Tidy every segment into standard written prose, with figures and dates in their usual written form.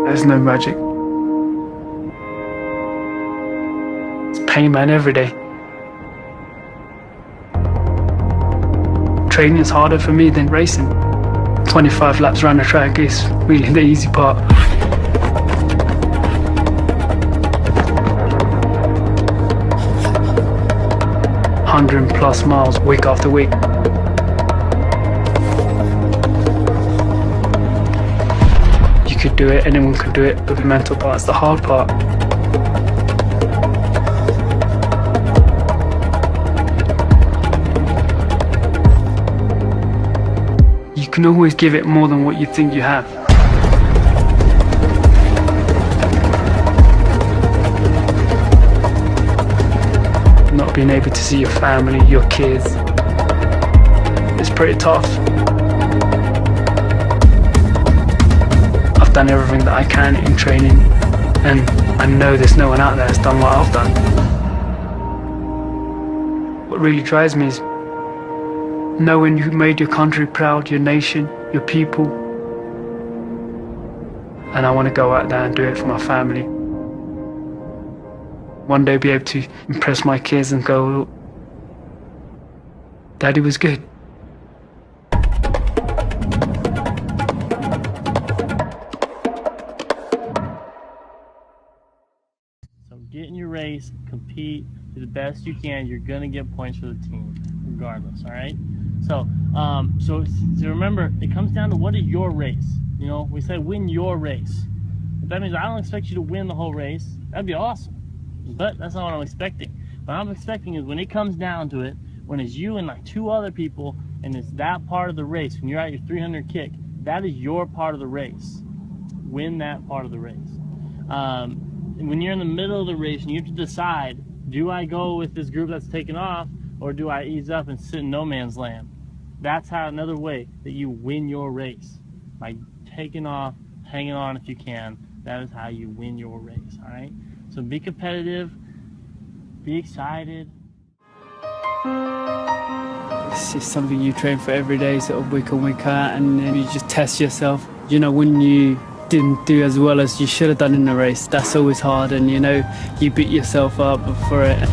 There's no magic. It's pain, man, every day. Training is harder for me than racing. 25 laps around the track is really the easy part. +100 miles week after week. You could do it, anyone could do it, but the mental part's the hard part. You can always give it more than what you think you have. Not being able to see your family, your kids, it's pretty tough. I've done everything that I can in training, and I know there's no one out there that's done what I've done. What really drives me is knowing you made your country proud, your nation, your people, and I want to go out there and do it for my family. One day be able to impress my kids and go, Daddy was good. So get in your race, compete, do the best you can. You're gonna get points for the team, regardless. All right. So, so remember, it comes down to what is your race. You know, we say win your race. But that means I don't expect you to win the whole race. That'd be awesome. But that's not what I'm expecting. What I'm expecting is when it comes down to it, when it's you and like 2 other people, and it's that part of the race, when you're at your 300 kick, that is your part of the race. Win that part of the race. When you're in the middle of the race and you have to decide, do I go with this group that's taken off, or do I ease up and sit in no man's land? That's how another way that you win your race. By taking off, hanging on if you can. That is how you win your race, all right? So be competitive, be excited. It's just something you train for every day, sort of week in, week out, and then you just test yourself. You know, when you didn't do as well as you should have done in the race, that's always hard, and you know, you beat yourself up for it.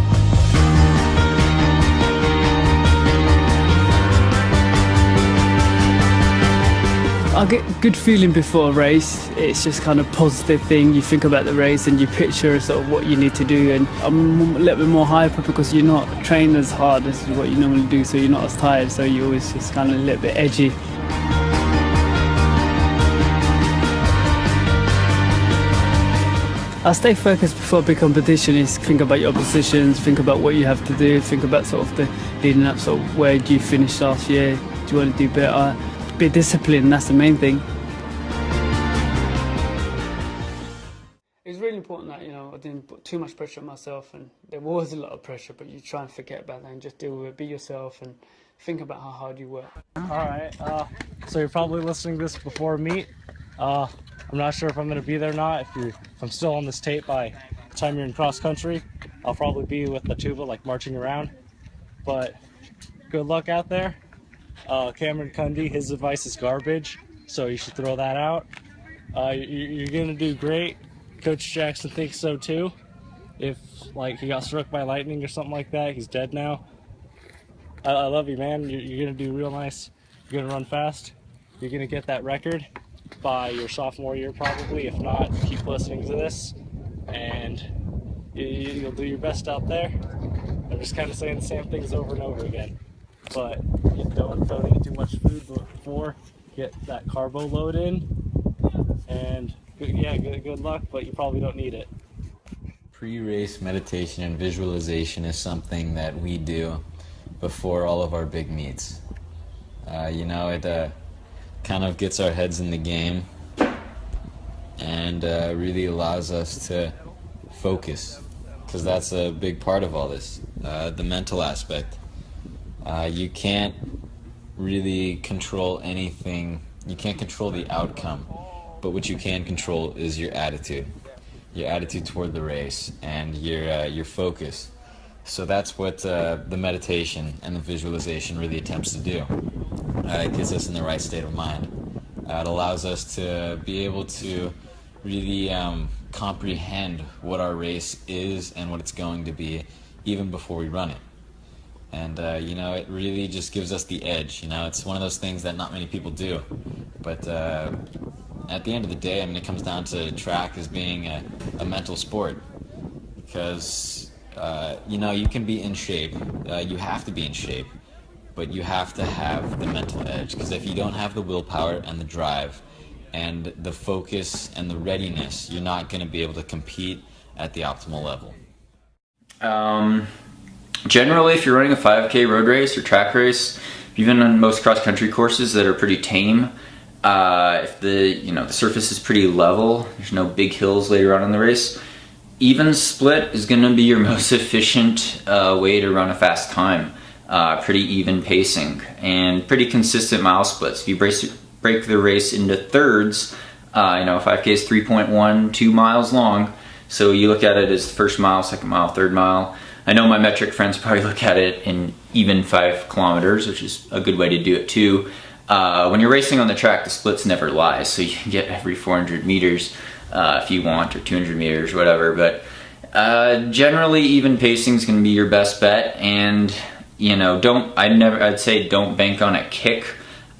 I get a good feeling before a race. It's just kind of positive thing. You think about the race and you picture sort of what you need to do, and I'm a little bit more hyper because you're not trained as hard as what you normally do, so you're not as tired, so you're always just kind of a little bit edgy. I stay focused before a big competition. Is think about your positions, think about what you have to do, think about sort of the leading up, sort of where do you finish last year, do you want to do better? Be disciplined, that's the main thing. It's really important that, you know, I didn't put too much pressure on myself, and there was a lot of pressure, but you try and forget about that and just deal with it, be yourself and think about how hard you work. Alright, so you're probably listening to this before meet. I'm not sure if I'm going to be there or not. If I'm still on this tape by the time you're in cross country, I'll probably be with the tuba, like marching around. But good luck out there. Cameron Cundy, his advice is garbage, so you should throw that out. You're going to do great. Coach Jackson thinks so too. If like he got struck by lightning or something like that, he's dead now. I love you, man. You're going to do real nice. You're going to run fast. You're going to get that record by your sophomore year probably. If not, keep listening to this, and you'll do your best out there. I'm just kind of saying the same things over and over again. But you don't eat too much food before. Get that carbo load in, and good luck, but you probably don't need it. Pre-race meditation and visualization is something that we do before all of our big meets. You know, it kind of gets our heads in the game and really allows us to focus, because that's a big part of all this, the mental aspect. You can't really control anything. You can't control the outcome, but what you can control is your attitude toward the race and your focus. So that's what the meditation and the visualization really attempts to do. It gets us in the right state of mind. It allows us to be able to really comprehend what our race is and what it's going to be even before we run it. And you know, it really just gives us the edge. You know, it's one of those things that not many people do. But at the end of the day, I mean, it comes down to track as being a mental sport. Because you know, you can be in shape, you have to be in shape, but you have to have the mental edge. Because if you don't have the willpower and the drive and the focus and the readiness, you're not going to be able to compete at the optimal level. Generally, if you're running a 5K road race or track race, even on most cross-country courses that are pretty tame, if the surface is pretty level, there's no big hills later on in the race, even split is going to be your most efficient way to run a fast time. Pretty even pacing and pretty consistent mile splits. If you break the race into thirds, 5K is 3.12 miles long, so you look at it as first mile, second mile, third mile. I know my metric friends probably look at it in even 5 kilometers, which is a good way to do it too. When you're racing on the track, the splits never lie, so you can get every 400 meters if you want, or 200 meters, whatever. But generally, even pacing is going to be your best bet. And I'd say don't bank on a kick.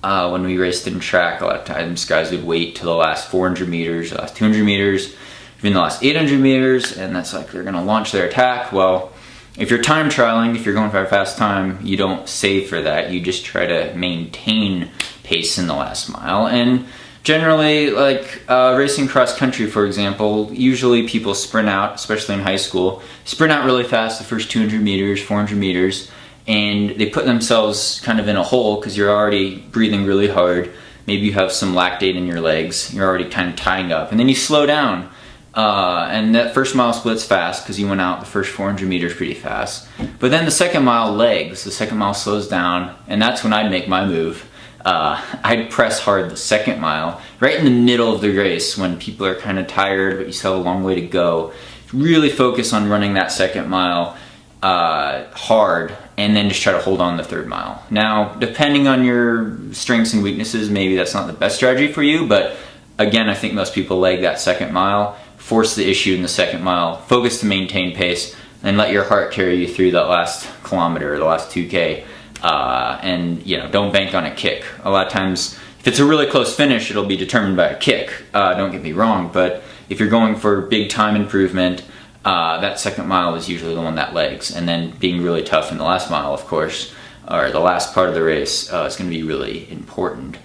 When we raced in track, a lot of times guys would wait till the last 400 meters, the last 200 meters, even the last 800 meters, and that's like they're going to launch their attack. Well, if you're time trialing, if you're going for a fast time, you don't save for that. You just try to maintain pace in the last mile. And generally, like racing cross country, for example, usually people sprint out, especially in high school, sprint out really fast the first 200 meters, 400 meters, and they put themselves kind of in a hole because you're already breathing really hard. Maybe you have some lactate in your legs. You're already kind of tying up. And then you slow down. And that first mile splits fast because you went out the first 400 meters pretty fast. But then the second mile legs, the second mile slows down, and that's when I'd make my move. I'd press hard the second mile, right in the middle of the race when people are kind of tired, but you still have a long way to go. Really focus on running that second mile hard, and then just try to hold on the third mile. Now, depending on your strengths and weaknesses, maybe that's not the best strategy for you, but again, I think most people leg that second mile, force the issue in the second mile, focus to maintain pace, and let your heart carry you through that last kilometer or the last 2K. And don't bank on a kick. A lot of times, if it's a really close finish, it'll be determined by a kick. Don't get me wrong, but if you're going for big time improvement, that second mile is usually the one that legs. And then being really tough in the last mile, of course, or the last part of the race, is going to be really important.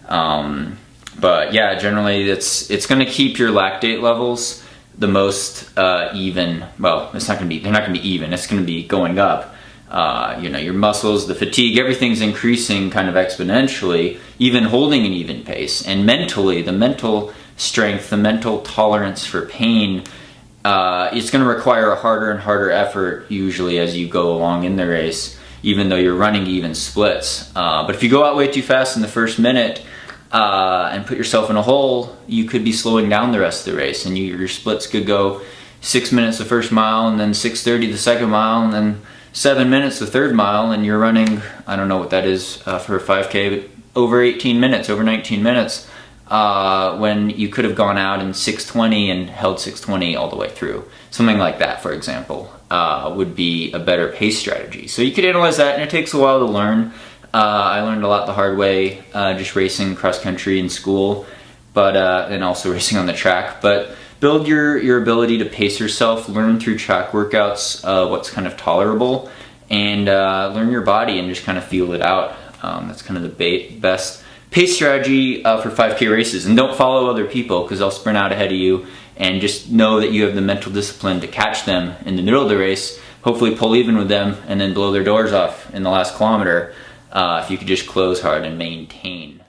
But yeah, generally it's going to keep your lactate levels the most even. Well, they're not going to be even. It's going to be going up. Your muscles, the fatigue, everything's increasing kind of exponentially, even holding an even pace. And mentally, the mental strength, the mental tolerance for pain, it's going to require a harder and harder effort usually as you go along in the race, even though you're running even splits. But if you go out way too fast in the first minute, and put yourself in a hole, you could be slowing down the rest of the race, and your splits could go 6 minutes the first mile, and then 6:30 the second mile, and then 7 minutes the third mile, and you're running, I don't know what that is for a 5K, but over 18 minutes, over 19 minutes, when you could have gone out in 6:20 and held 6:20 all the way through. Something like that, for example, would be a better pace strategy. So you could analyze that, and it takes a while to learn. I learned a lot the hard way, just racing cross country in school, but and also racing on the track. But build your ability to pace yourself, learn through track workouts what's kind of tolerable, and learn your body and just kind of feel it out. That's kind of the best pace strategy for 5K races. And don't follow other people because they'll sprint out ahead of you, and just know that you have the mental discipline to catch them in the middle of the race, hopefully pull even with them, and then blow their doors off in the last kilometer. If you could just close hard and maintain.